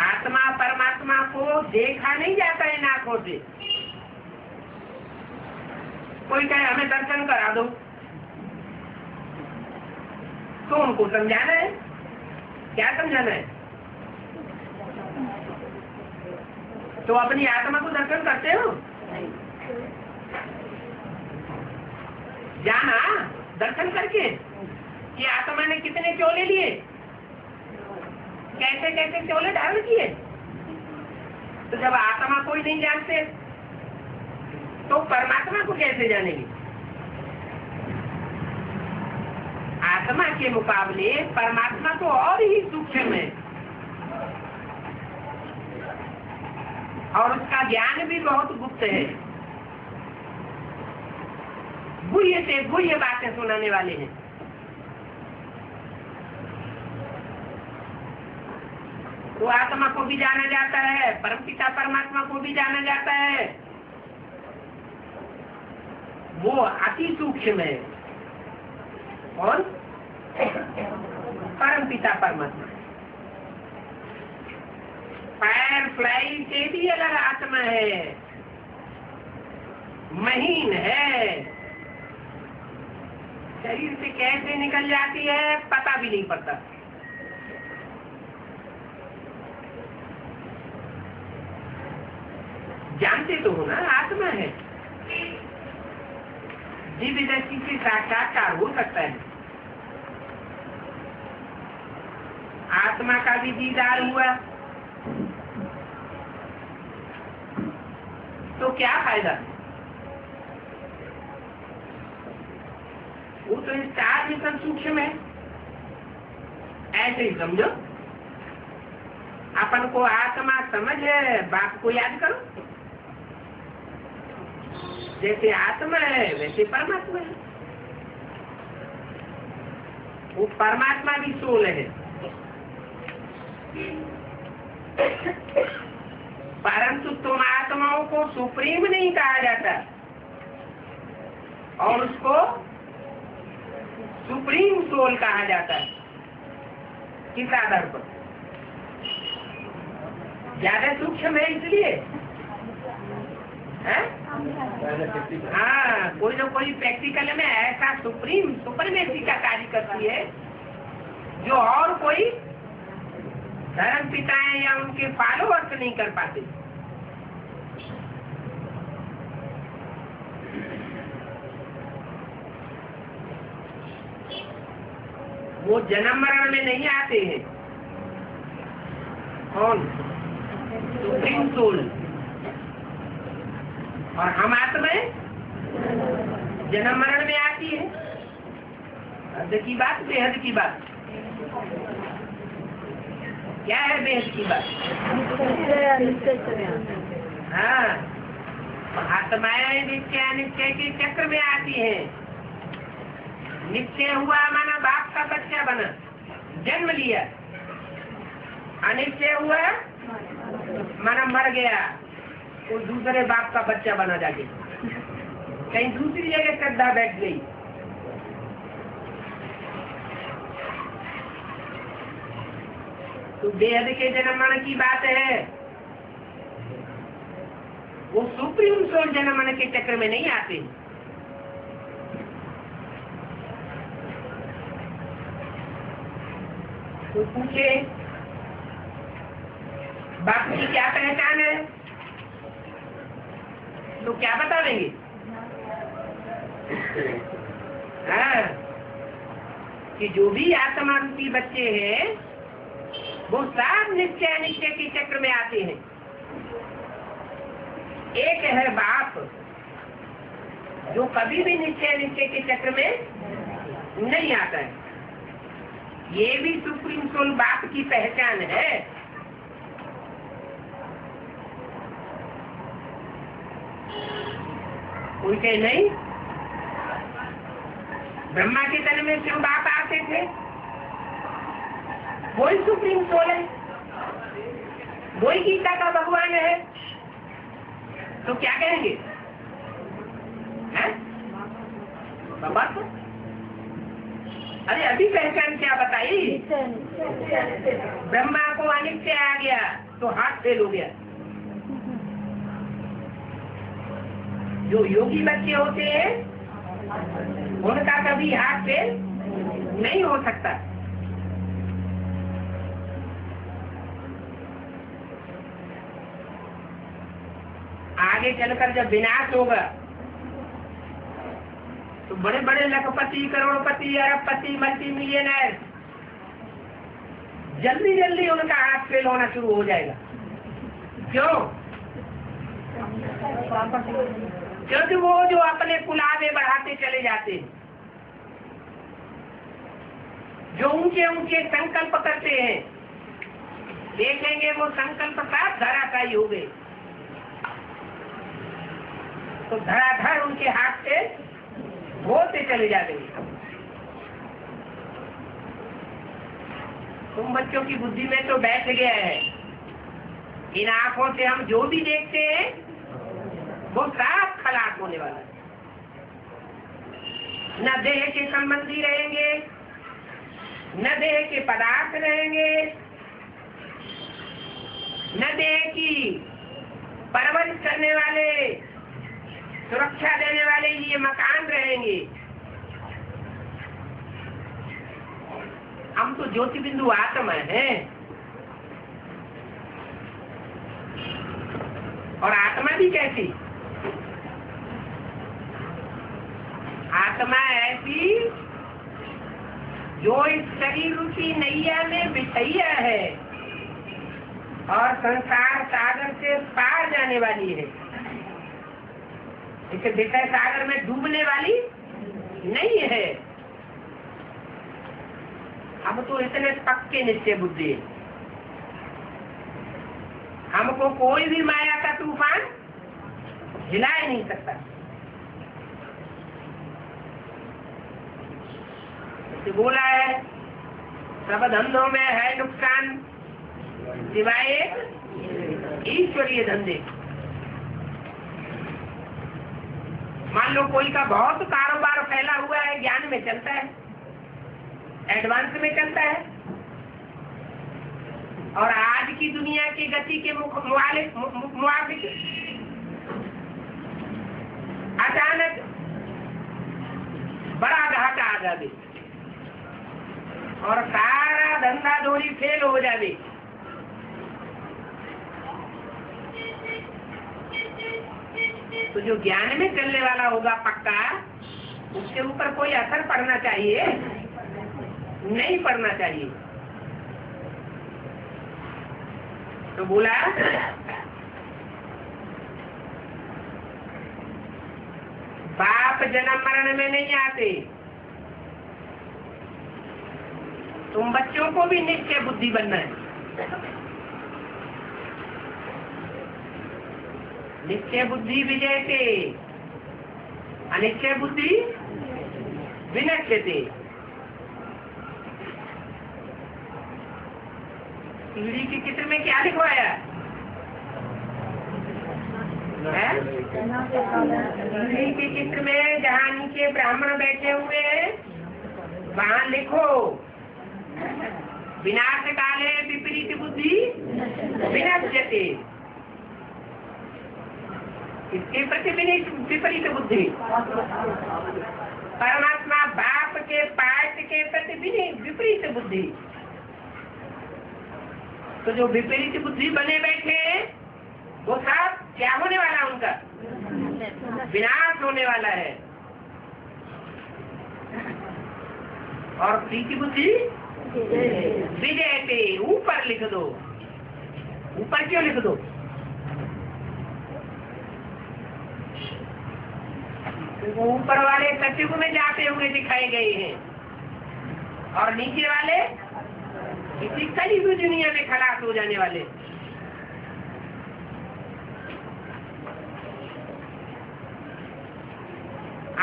आत्मा परमात्मा को देखा नहीं जाता है आंखों से। कोई कहे हमें दर्शन करा दो, तो उनको समझाना है। क्या समझाना है? तो अपनी आत्मा को दर्शन करते हो? जाना दर्शन करके कि आत्मा ने कितने चोले लिए, कैसे कैसे चोले धारण किए। तो जब आत्मा कोई नहीं जानते तो परमात्मा को कैसे जानेंगे? आत्मा के मुकाबले परमात्मा तो और ही सूक्ष्म है और उसका ज्ञान भी बहुत गुप्त है। गुह्य से गुह्य बातें सुनाने वाले हैं। तो आत्मा को भी जाना जाता है, परमपिता परमात्मा को भी जाना जाता है। वो अति सूक्ष्म है और परमपिता परमात्मा फायर फ्लाई से भी अलग आत्मा है, महीन है। शरीर से कैसे निकल जाती है पता भी नहीं पड़ता। जानते तो हो ना आत्मा है, दिव्य दृष्टि से साक्षात्कार हो सकता है। आत्मा का भी दीदार हुआ तो क्या फायदा? वो तो इस 4 मिशन सूक्ष्म है। ऐसे ही समझो, अपन को आत्मा समझ है, बाप को याद करो। जैसे आत्मा है वैसे परमात्मा है। वो परमात्मा भी सोल है। परंतु तुम आत्माओं को सुप्रीम नहीं कहा जाता और उसको सुप्रीम सोल कहा जाता है। किस आधार पर? ज्यादा सूक्ष्म है इसलिए। हाँ, कोई ना कोई प्रैक्टिकल में ऐसा सुप्रीम सुपरमेसी का कार्य करती है जो और कोई धर्म पिताएं या उनके फॉलोअर्स नहीं कर पाते। वो जन्म मरण में नहीं आते हैं। कौन? Supreme soul. और हम आत्माएं जन्म मरण में आती है। हद की बात, बेहद की बात। क्या है बेहद की बात? हाँ, आत्माएं नित्य अनित्य के चक्र में आती है। नित्य हुआ माना बाप का बच्चा बना, जन्म लिया। अनित्य हुआ माना मर गया, कोई दूसरे बाप का बच्चा बना जाके, कहीं दूसरी जगह श्रद्धा बैठ गई। तो बेहद के जन्म मरण की बात है। वो सुप्रीम सोल जन्म मरण के चक्र में नहीं आते। तो पूछे बाप की क्या पहचान है, तो क्या बता देंगे? हाँ, कि जो भी आत्मा रूपी बच्चे हैं वो सब नित्य अनित्य के चक्र में आते हैं। एक है बाप जो कभी भी नित्य अनित्य के चक्र में नहीं आता है। ये भी सुप्रीम सोल बाप की पहचान है। कोई कहे नहीं, ब्रह्मा के तन में क्यों बाप आते थे? वही सुप्रीम सोल है, वही गीता का भगवान है। तो क्या कहेंगे? बाबा तो अरे अभी पहचान क्या बताई? ब्रह्मा को अनित्य आ गया तो हाथ फेल हो गया। जो योगी बच्चे होते हैं उनका कभी हाथ फेल नहीं हो सकता। आगे चलकर जब विनाश होगा तो बड़े बड़े लखपति, करोड़पति, अरबपति, मल्टी मिलियनर जल्दी जल्दी उनका हाथ फेल होना शुरू हो जाएगा। क्यों? क्योंकि वो जो अपने पुलावे बढ़ाते चले जाते हैं, जो ऊंचे ऊंचे संकल्प करते हैं, देखेंगे वो संकल्प सब धराशायी हो गए। तो धड़ाधड़ उनके हाथ से होते चले जाते हैं। तुम बच्चों की बुद्धि में तो बैठ गया है, इन आंखों से हम जो भी देखते हैं वो साफ खलास होने वाला है। न देह के संबंधी रहेंगे, न देह के पदार्थ रहेंगे, न देह की परवरिश करने वाले, सुरक्षा देने वाले ये मकान रहेंगे। हम तो ज्योति बिंदु आत्मा है। और आत्मा भी कैसी? आत्मा ऐसी जो इस शरीर रूपी नैया में बिछैया है और संसार सागर से पार जाने वाली है। इसे विषय सागर में डूबने वाली नहीं है। अब तो इतने पक्के निश्चय बुद्धि है, हमको कोई भी माया का तूफान हिला ही नहीं सकता। तो बोला है सब धंधों में है नुकसान सिवाय ईश्वरीय धंधे। मान लो कोई का बहुत कारोबार फैला हुआ है, ज्ञान में चलता है, एडवांस में चलता है, और आज की दुनिया की गति के मुआबिक अचानक बड़ा घाटा आ जावे और सारा धंधा डोरी फेल हो जावे, तो जो ज्ञान में चलने वाला होगा पक्का, उसके ऊपर कोई असर पड़ना चाहिए? नहीं पड़ना चाहिए। तो बोला बाप जन्म मरण में नहीं आते, तुम बच्चों को भी निश्चय बुद्धि बनना है। निश्चय बुद्धि विजयते, अनिश्चय बुद्धि विनश्यते। सीढ़ी के चित्र में क्या लिखवाया है? सीढ़ी के चित्र में जहाँ नीचे ब्राह्मण बैठे हुए हैं वहाँ लिखो विनाश काले विपरीत बुद्धि विनश्यते। इसके प्रति विपरीत बुद्धि परमात्मा बाप के पाठ के प्रति विपरीत बुद्धि। तो जो विपरीत बुद्धि बने बैठे वो सब क्या होने वाला, उनका विनाश होने वाला है। और प्रीति बुद्धि विजय पे ऊपर लिख दो। ऊपर क्यों लिख दो? वो ऊपर वाले सतयुग में जाते हुए दिखाए गए हैं और नीचे वाले इसी कली हुई दुनिया में खलास हो जाने वाले।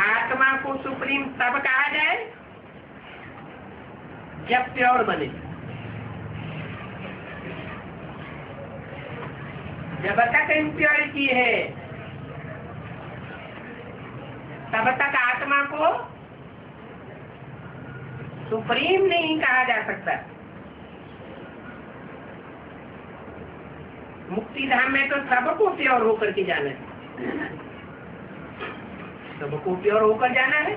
आत्मा को सुप्रीम तब कहा जाए जब प्योर बने। जब तक इम्प्योरिटी है तब तक आत्मा को सुप्रीम नहीं कहा जा सकता। मुक्ति धाम में तो सबको प्योर होकर के जाना है, सबको प्योर होकर जाना है।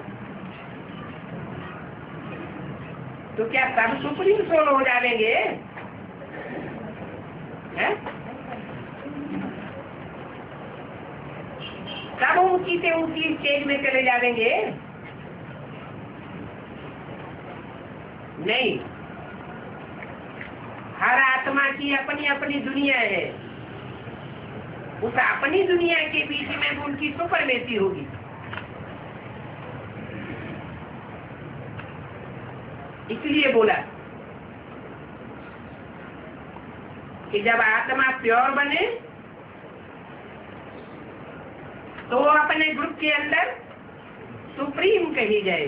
तो क्या सब सुप्रीम सोल हो जाएंगे? सब ऊंची से ऊंची स्टेज में चले जाएंगे? नहीं, हर आत्मा की अपनी अपनी दुनिया है। उस अपनी दुनिया के बीच में उनकी सुपरमेसी होगी। इसलिए बोला कि जब आत्मा प्योर बने तो वो अपने ग्रुप के अंदर सुप्रीम कही जाए।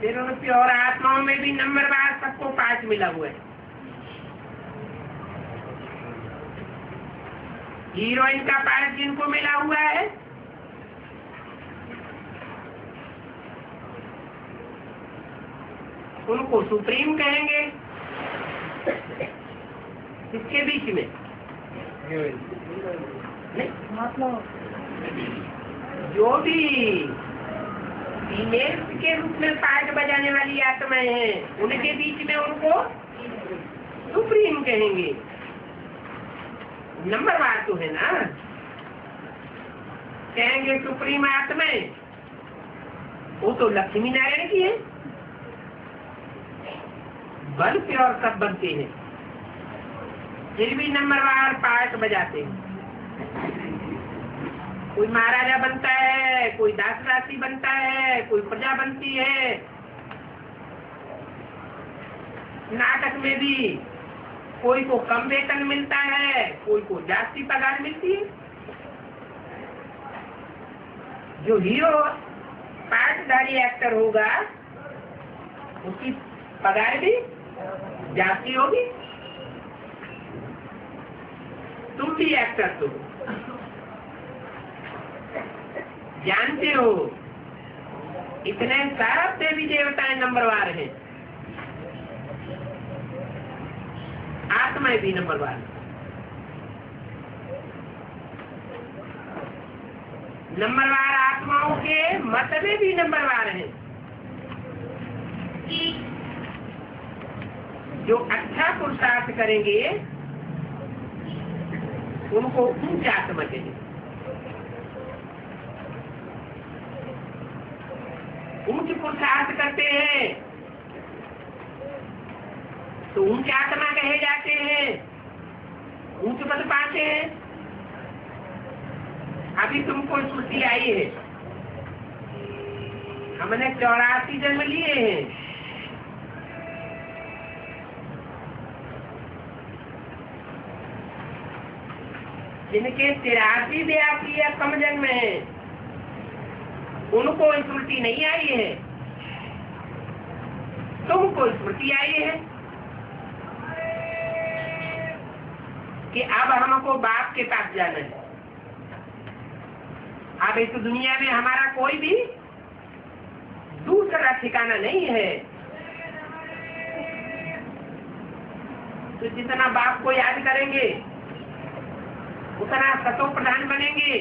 फिर उन प्योर आत्माओं में भी नंबरवार सबको 5 मिला हुआ है। हीरोइन का 5 जिनको मिला हुआ है, उनको सुप्रीम कहेंगे। इसके बीच में जो भी फीमेल के रूप में पार्ट बजाने वाली आत्माएं हैं, उनके बीच में उनको सुप्रीम कहेंगे। नंबरवार तो है ना। कहेंगे सुप्रीम आत्मा, वो तो लक्ष्मी नारायण की है। बल से और सब बनते हैं, फिर भी नंबरवार पार्ट बजाते हैं। कोई महाराजा बनता है, कोई दासदासी बनता है, कोई प्रजा बनती है। नाटक में भी कोई को कम वेतन मिलता है, कोई को जास्ती पगार मिलती है। जो हीरो पार्टधारी एक्टर होगा उसकी पगार भी जास्ती होगी। तुम भी एक्टर तो जानते हो, इतने सारा देवी देवताएं नंबरवार हैं, आत्माएं भी नंबरवार। नंबरवार आत्माओं के मत में भी नंबरवार हैं। जो अच्छा पुरुषार्थ करेंगे उनको ऊंच आत्मा चाहिए। ऊंच पुरुषार्थ करते हैं तो ऊंच आत्मा कहे जाते हैं, ऊंच पद पाते हैं। अभी तुमको स्मृति आई है, हमने 84 जन्म लिए हैं। जिनके 83 या कम जन्म है उनको स्मृति नहीं आई है, तुमको स्मृति आई है कि अब हमको बाप के पास जाना है। अब इस दुनिया में हमारा कोई भी दूसरा ठिकाना नहीं है। तो जितना बाप को याद करेंगे उतना सतो प्रधान बनेंगे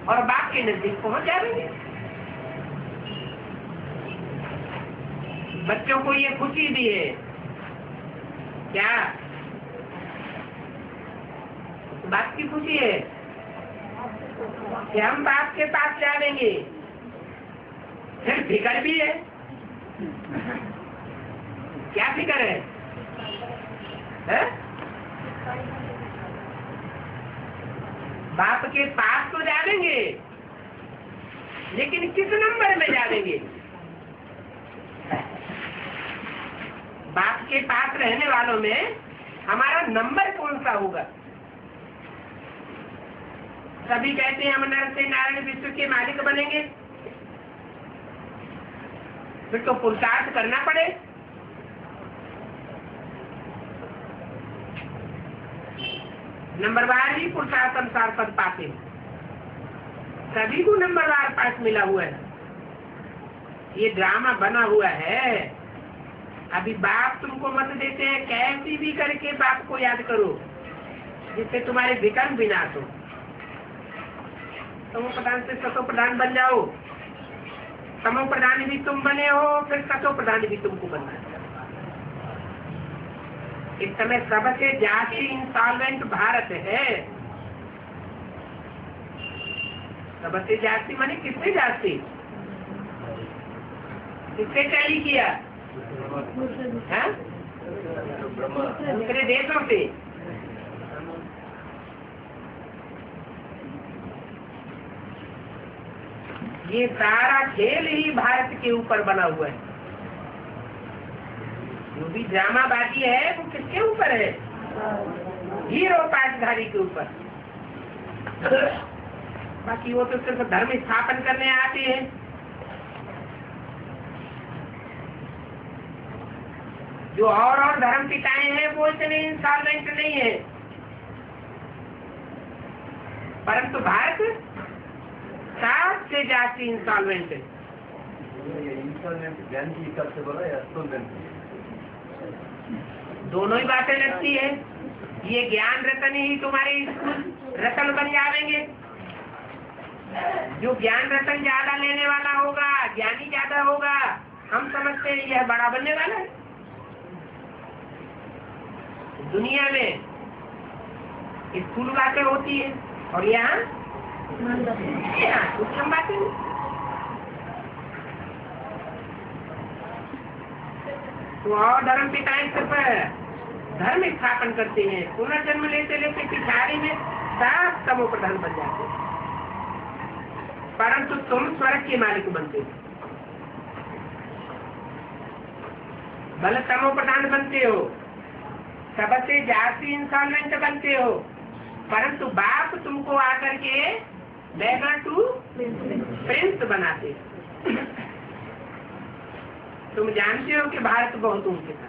और बाप के नजदीक पहुंच जाएंगे। बच्चों को ये खुशी भी है क्या? बाप की खुशी है कि हम बाप के पास जाएंगे। फिर फिक्र भी है, क्या फिक्र है? बाप के पास तो जाएंगे, लेकिन किस नंबर में जाएंगे? बाप के पास रहने वालों में हमारा नंबर कौन सा होगा? सभी कहते हैं हम नर से नारायण विश्व के मालिक बनेंगे, फिर तो पुरुषार्थ करना पड़े। नंबरवार ही पुरुषार्थ अनुसार पद पाते, सभी को नंबरवार पास मिला हुआ है। ये ड्रामा बना हुआ है। अभी बाप तुमको मत देते हैं, कैसी भी करके बाप को याद करो जिससे तुम्हारे विकर्म विनाश हो। तमो प्रधान से सतो प्रधान बन जाओ। तमो प्रधान भी तुम बने हो, फिर सतो प्रधान भी तुमको बनना है। इस समय सबसे जाति इंस्टॉलमेंट भारत है। सबसे जाति माने किससे जाति? किससे टैली किया? दूसरे देशों से। ये सारा खेल ही भारत के ऊपर बना हुआ है। जो भी ड्रामाबाजी है वो किसके ऊपर है? हीरो पाठधारी के ऊपर। बाकी वो तो सिर्फ धर्म स्थापन करने आते हैं। जो और धर्म पिताएं हैं वो इतने इंस्टॉलमेंट नहीं है, परंतु भारत 7 से जाती इंस्टॉलमेंट है। इंस्टॉलमेंट ज्ञान की हिसाब से बोला या इंस्टॉलमेंट? दोनों ही बातें लगती है। ये ज्ञान रतन ही तुम्हारे स्कूल रतन बन जाएंगे। जो ज्ञान रतन ज्यादा लेने वाला होगा, ज्ञानी ज्यादा होगा, हम समझते हैं यह बड़ा बनने वाला है। दुनिया में स्थूल बातें होती है, और यहाँ सूक्ष्म बातें। तो और धर्म पिताएं सिर्फ धर्म स्थापन करते हैं, पुनर्जन्म लेते लेते पिछाड़ी में सब तमो प्रधान बन जाते हैं, परंतु तुम स्वर्ग के मालिक बनते हो, बल तमो प्रधान बनते हो, सबसे जाति इंस्टॉलमेंट बनते हो, परंतु बाप तुमको आकर के बैगर टू प्रिंस बनाते हो। तुम जानते हो कि भारत बहुत ऊंचे था।